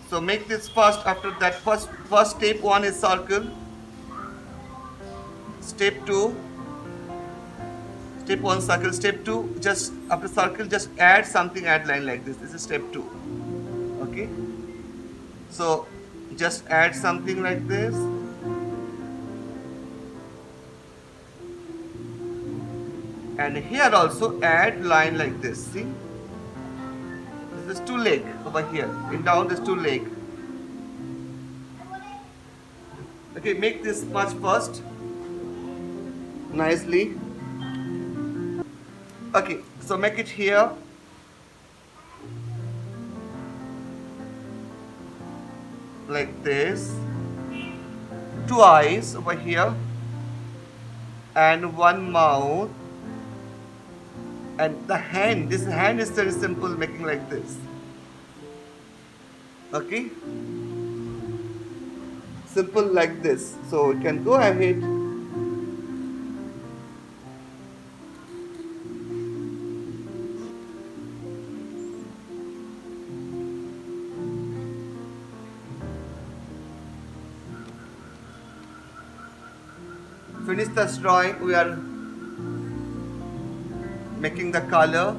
So make this first. After that, first step one is circle. Step two, step one circle. Step two, just after circle, just add something. Add line like this. This is step two. Okay. So just add something like this, and here also add line like this. See, this is two leg over here. In down, this two leg. Okay, make this much first nicely. Okay, so make it here like this. Two eyes over here and one mouth, and the hand, this hand is very simple, making like this. Okay, simple like this. So you can go ahead. Finish this drawing. We are making the color.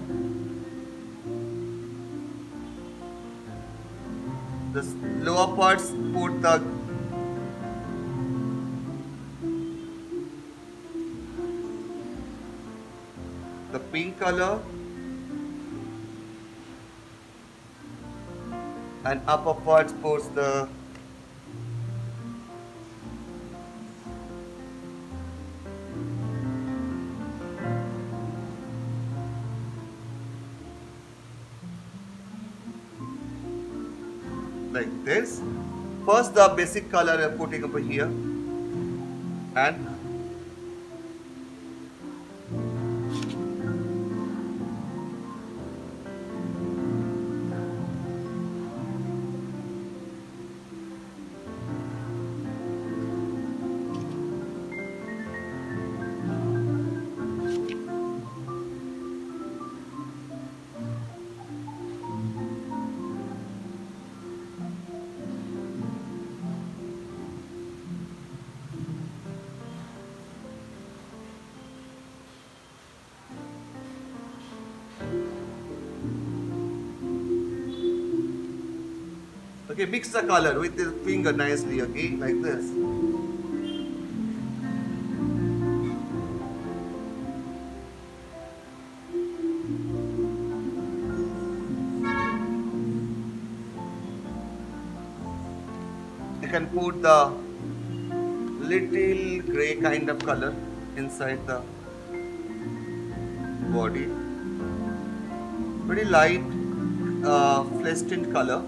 The lower parts, put the pink color, and upper parts puts the like this. First the basic color I'm putting over here, and okay, mix the color with the finger nicely, okay, like this. You can put the little gray kind of color inside the body. Very light flesh tint color.